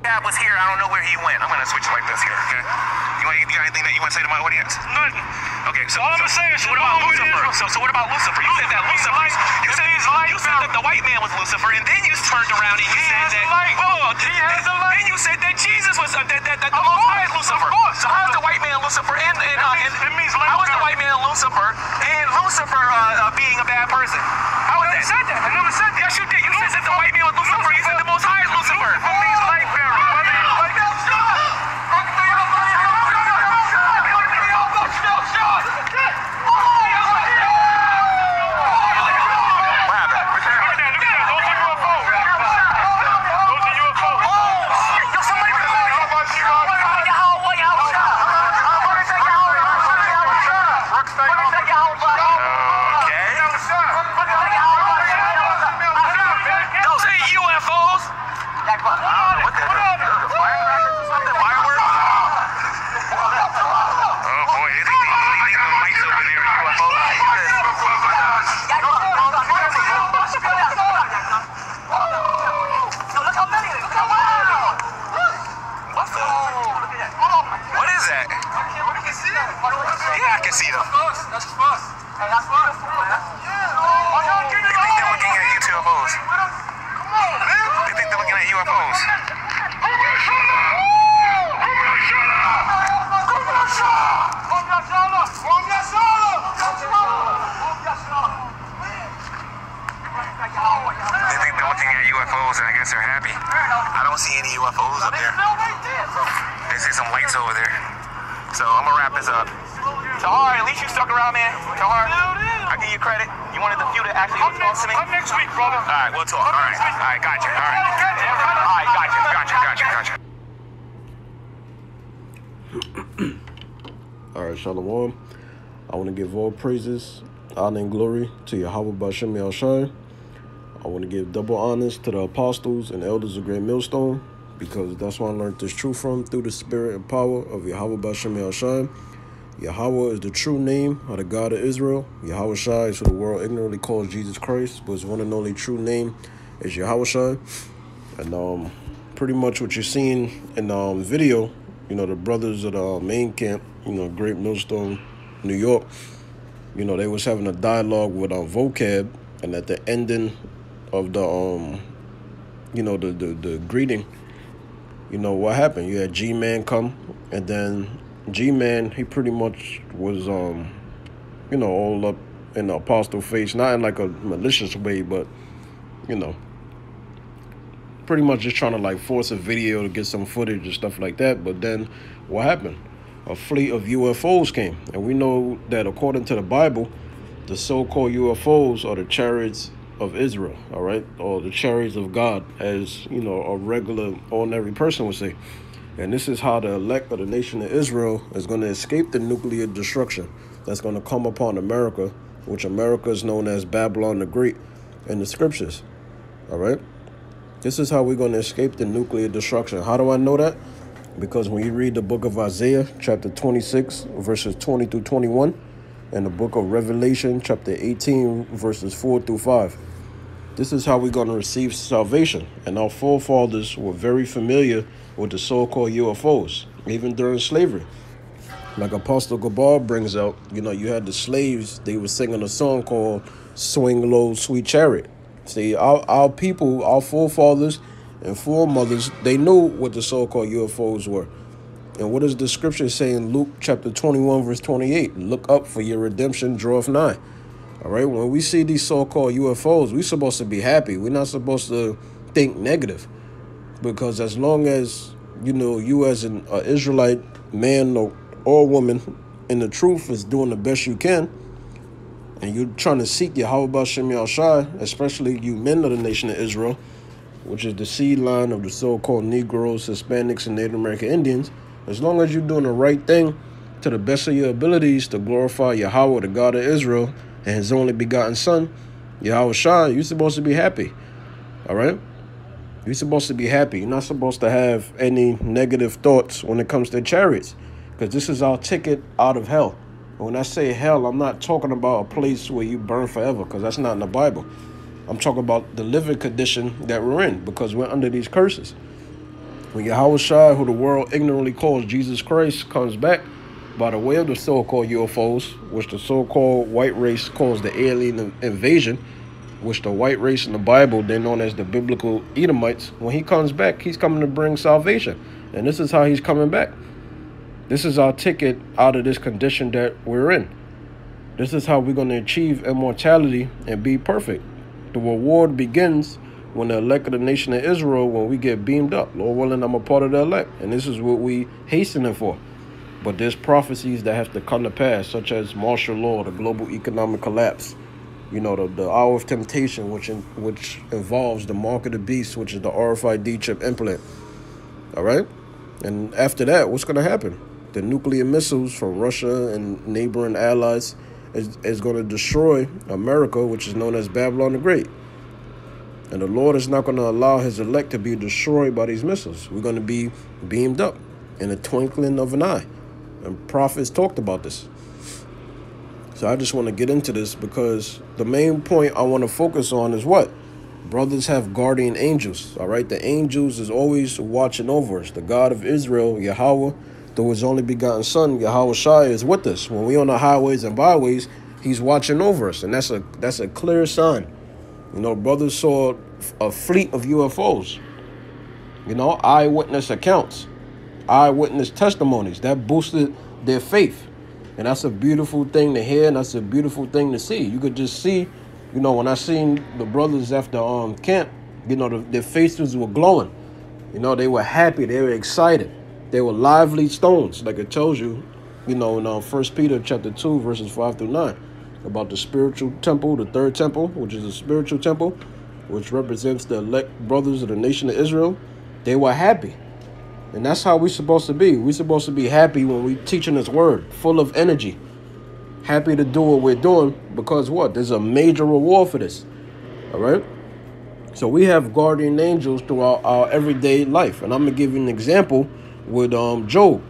Dad was here. I don't know where he went. I'm gonna switch like this here. Okay. You got anything that you want to say to my audience? Nothing. Okay. So all I'm saying is, what about Lucifer? So what about Lucifer? You said that Lucifer. You said that the white man was Lucifer, and then you turned around and you said that. Then you said that Jesus was that the Most High is Lucifer. So how is the white man Lucifer and how is the white man Lucifer and Lucifer being a bad person? How is that? I said that. I never said that. Yes, you did. You said that the white man was Lucifer. You said the Most High is Lucifer. Lucifer means light bearer. Yeah, I can see them. That's fun. Hey, that's beautiful, man. They think they're looking at UFOs. They think they're looking at UFOs. They think they're looking at UFOs, and I guess they're happy. I don't see any UFOs up there. They see some lights over there. So I'm gonna wrap this up. Tahar, at least you stuck around, man. Tahar, I give you credit. You wanted the few to actually talk to me. Come next week, brother. All right, we'll talk. All right, gotcha. All right, gotcha. All right, Shalom. I want to give all praises, honor, and glory to Yahweh B'Shem Yahushai. I want to give double honors to the apostles and elders of Great Millstone, because that's where I learned this truth from, through the spirit and power of Yahweh B'Shem Yahushai. Yahweh is the true name of the God of Israel. Yahweh Shai is who the world ignorantly calls Jesus Christ, but his one and only true name is Yahweh Shai. And pretty much what you're seeing in the video, you know, the brothers of the main camp, you know, Great Millstone, New York, you know, they was having a dialogue with vocab, and at the ending of the you know, the greeting, you know what happened? You had G-Man come, and then G-Man, he pretty much was you know, all up in the apostle face, not in like a malicious way, but you know, pretty much just trying to like force a video to get some footage and stuff like that. But then what happened? A fleet of UFOs came, and we know that according to the Bible, the so-called UFOs are the chariots of Israel, all right, or the chariots of God, as you know, a regular ordinary person would say. And this is how the elect of the nation of Israel is going to escape the nuclear destruction that's going to come upon America, which America is known as Babylon the Great in the scriptures, all right? This is how we're going to escape the nuclear destruction. How do I know that? Because when you read the book of Isaiah, chapter 26, verses 20 through 21, and the book of Revelation, chapter 18, verses 4 through 5, this is how we're going to receive salvation. And our forefathers were very familiar with the so-called UFOs, even during slavery. Like Apostle Gabar brings out, you know, you had the slaves, they were singing a song called Swing Low, Sweet Chariot. See, our people, our forefathers and foremothers, they knew what the so-called UFOs were. And what does the scripture say in Luke chapter 21, verse 28? Look up, for your redemption draweth nigh. All right, when we see these so-called UFOs, we're supposed to be happy. We're not supposed to think negative. Because as long as, you know, you as an Israelite man or woman in the truth is doing the best you can, and you're trying to seek Yahweh B'Shem Yahushai, especially you men of the nation of Israel, which is the seed line of the so-called Negroes, Hispanics, and Native American Indians, as long as you're doing the right thing to the best of your abilities to glorify Yahweh, the God of Israel, and his only begotten son, Yahweh Shai, you're supposed to be happy. All right? You're supposed to be happy. You're not supposed to have any negative thoughts when it comes to chariots, because this is our ticket out of hell. And when I say hell, I'm not talking about a place where you burn forever, because that's not in the Bible. I'm talking about the living condition that we're in, because we're under these curses. When Yahweh Shai, who the world ignorantly calls Jesus Christ, comes back by the way of the so-called UFOs, which the so-called white race calls the alien invasion, which the white race in the Bible, they're known as the biblical Edomites. When he comes back, he's coming to bring salvation. And this is how he's coming back. This is our ticket out of this condition that we're in. This is how we're going to achieve immortality and be perfect. The reward begins when the elect of the nation of Israel, when we get beamed up. Lord willing, I'm a part of the elect. And this is what we hastening for. But there's prophecies that have to come to pass, such as martial law, the global economic collapse, you know, the hour of temptation, which involves the mark of the beast, which is the RFID chip implant. All right? And after that, what's going to happen? The nuclear missiles from Russia and neighboring allies is going to destroy America, which is known as Babylon the Great. And the Lord is not going to allow his elect to be destroyed by these missiles. We're going to be beamed up in a twinkling of an eye. And prophets talked about this. So I just want to get into this because the main point I want to focus on is what? Brothers have guardian angels, all right? The angels is always watching over us. The God of Israel, Yahweh, through his only begotten son, Yahweh Shai, is with us. When we on the highways and byways, he's watching over us. And that's a clear sign. You know, brothers saw a fleet of UFOs. You know, eyewitness accounts, eyewitness testimonies. That boosted their faith. And that's a beautiful thing to hear, and that's a beautiful thing to see. You could just see, you know, when I seen the brothers after camp, you know, their faces were glowing. You know, they were happy, they were excited. They were lively stones, like it tells you, you know, in 1 Peter chapter 2, verses 5 through 9, about the spiritual temple, the third temple, which is a spiritual temple, which represents the elect brothers of the nation of Israel. They were happy. And that's how we're supposed to be. We're supposed to be happy when we're teaching this word, full of energy. Happy to do what we're doing because what? There's a major reward for this. All right? So we have guardian angels throughout our everyday life. And I'm going to give you an example with Job.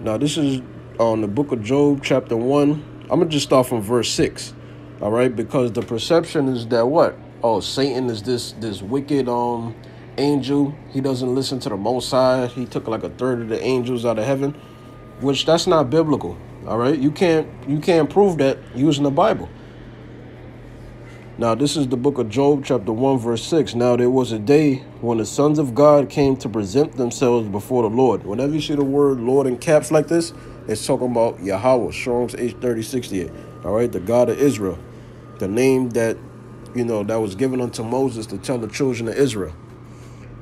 Now, this is on the book of Job, chapter 1. I'm going to just start from verse 6. All right? Because the perception is that what? Oh, Satan is this wicked angel. He doesn't listen to the Most High. He took like a third of the angels out of heaven, which that's not biblical. All right, you can't prove that using the Bible. Now this is the book of Job, chapter 1, verse 6. Now there was a day when the sons of God came to present themselves before the Lord. Whenever you see the word Lord in caps like this, it's talking about Yahweh, Strong's H3068. All right, the God of Israel, the name that, you know, that was given unto Moses to tell the children of Israel.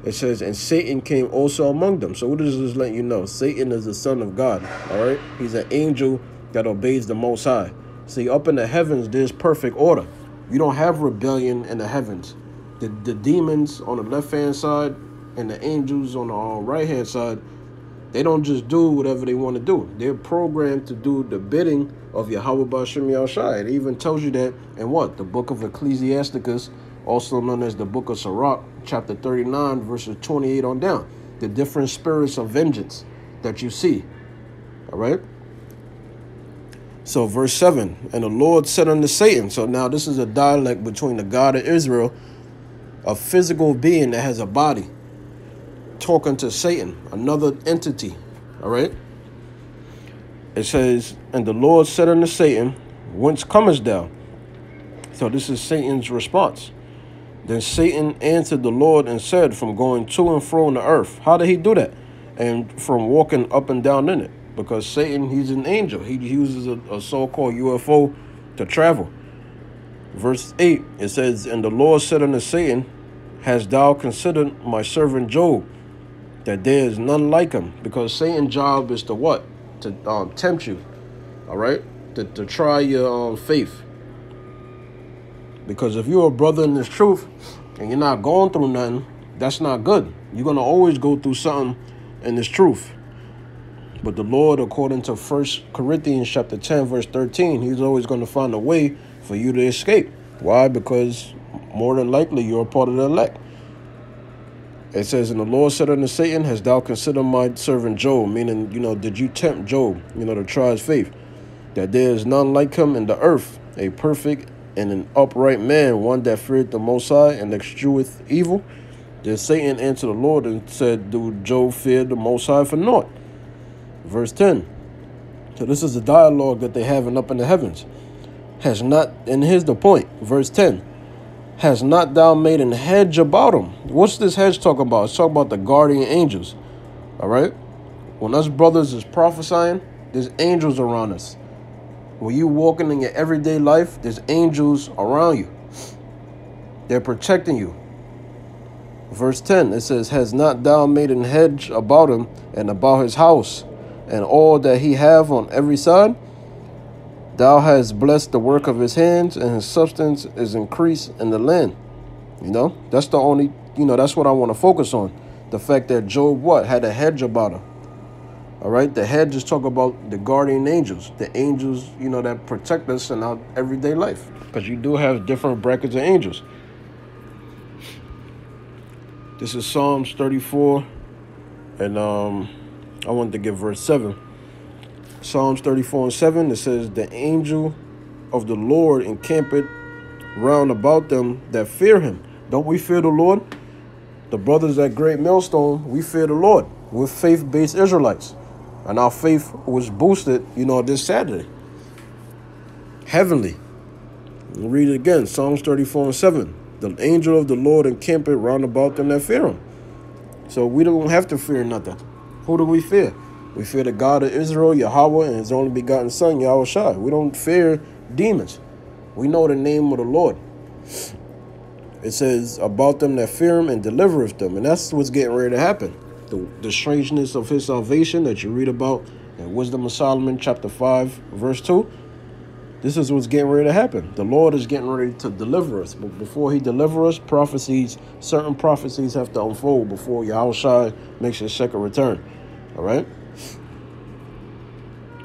It says, and Satan came also among them. So what does this let you know? Satan is the son of God, all right? He's an angel that obeys the Most High. See, up in the heavens, there's perfect order. You don't have rebellion in the heavens. The demons on the left-hand side and the angels on the right-hand side, they don't just do whatever they want to do. They're programmed to do the bidding of Yahweh B'Shem Yahushai. It even tells you that in what? The book of Ecclesiasticus, also known as the book of Sirach, chapter 39, verses 28 on down. The different spirits of vengeance that you see. All right? So verse 7, and the Lord said unto Satan. So now this is a dialect between the God of Israel, a physical being that has a body, talking to Satan, another entity. All right? It says, and the Lord said unto Satan, whence comest thou? So this is Satan's response. Then Satan answered the Lord and said, from going to and fro in the earth. How did he do that? And from walking up and down in it. Because Satan, he's an angel. He uses a so-called UFO to travel. Verse 8, it says, and the Lord said unto Satan, hast thou considered my servant Job, that there is none like him? Because Satan's job is to what? To tempt you, all right? To try your faith. Because if you're a brother in this truth and you're not going through nothing, that's not good. You're going to always go through something in this truth. But the Lord, according to 1 Corinthians chapter 10, verse 13, he's always going to find a way for you to escape. Why? Because more than likely you're a part of the elect. It says, and the Lord said unto Satan, hast thou considered my servant Job? Meaning, you know, did you tempt Job, you know, to try his faith? That there is none like him in the earth, a perfect and an upright man, one that feareth the Most High and escheweth evil. Then Satan answered the Lord and said, do Job fear the Most High for naught? Verse 10. So this is a dialogue that they're having up in the heavens. Has not, and here's the point, verse 10. Has not thou made an hedge about him? What's this hedge talk about? It's talking about the guardian angels. All right? When us brothers is prophesying, there's angels around us. When you walking in your everyday life, there's angels around you. They're protecting you. Verse 10, it says, has not thou made an hedge about him and about his house and all that he have on every side? Thou hast blessed the work of his hands, and his substance is increased in the land. You know, that's the only, that's what I want to focus on. The fact that Job, had a hedge about him. All right, the hedge is talking about the guardian angels, the angels, that protect us in our everyday life. Because you do have different brackets of angels. This is Psalms 34, and I wanted to give verse 7. Psalms 34 and 7, it says, the angel of the Lord encampeth round about them that fear him. Don't we fear the Lord? The brothers at Great Millstone, we fear the Lord. We're faith-based Israelites. And our faith was boosted, this Saturday. Heavenly. Read it again, Psalms 34 and 7. The angel of the Lord encampeth round about them that fear him. So we don't have to fear nothing. Who do we fear? We fear the God of Israel, Yahweh, and his only begotten son, Yahweh Shai. We don't fear demons. We know the name of the Lord. It says, about them that fear him and delivereth them. And that's what's getting ready to happen. The strangeness of his salvation that you read about in Wisdom of Solomon, chapter 5, verse 2. This is what's getting ready to happen. The Lord is getting ready to deliver us. But before he delivers us, certain prophecies have to unfold before Yahweh Shai makes his second return. All right?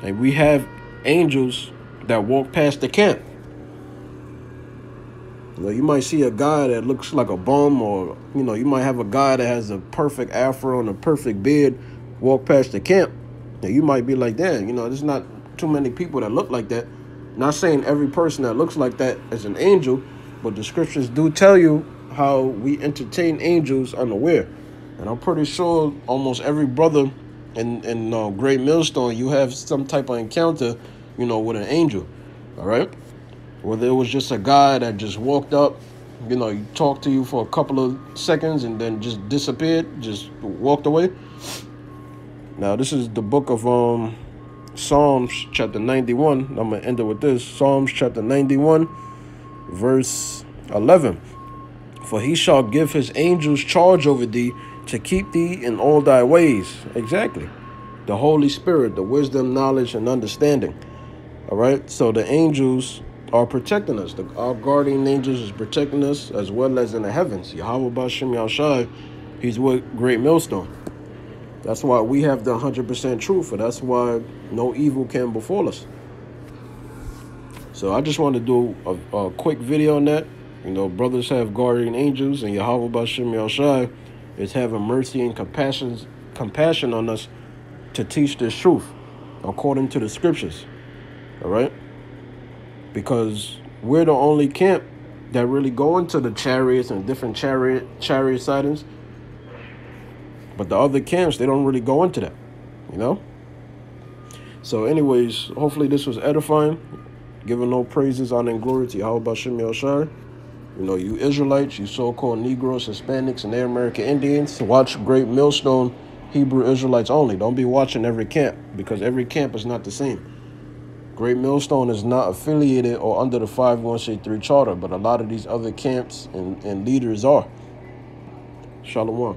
And we have angels that walk past the camp. You might see a guy that looks like a bum, or, you might have a guy that has a perfect afro and a perfect beard walk past the camp. And you might be like, damn, there's not too many people that look like that. Not saying every person that looks like that is an angel, but the scriptures do tell you how we entertain angels unaware. And I'm pretty sure almost every brother in Great Millstone, you have some type of encounter, with an angel. All right? Whether it was just a guy that just walked up, he talked to you for a couple of seconds and then just disappeared, just walked away. Now, this is the book of Psalms chapter 91. I'm going to end it with this. Psalms chapter 91, verse 11. For he shall give his angels charge over thee to keep thee in all thy ways. Exactly. The Holy Spirit, the wisdom, knowledge, and understanding. All right. So the angels are protecting us. Our guardian angels is protecting us, as well as in the heavens. Yahweh Bashem Yahshai, he's with Great Millstone. That's why we have the 100% truth, and that's why no evil can befall us. So I just want to do a quick video on that. Brothers have guardian angels, and Yahweh Bashem Yahshai is having mercy and compassion on us to teach this truth according to the scriptures. All right? Because we're the only camp that really go into the chariots and different chariot sightings. But the other camps, they don't really go into that, So anyways, hopefully this was edifying. Giving no praises, honor, and glory to Yahweh Bashem Yahshai. You Israelites, you so-called Negroes, Hispanics, and American Indians, watch Great Millstone Hebrew Israelites only. Don't be watching every camp, because every camp is not the same. Great Millstone is not affiliated or under the 501c3 charter, but a lot of these other camps and leaders are. Shalom.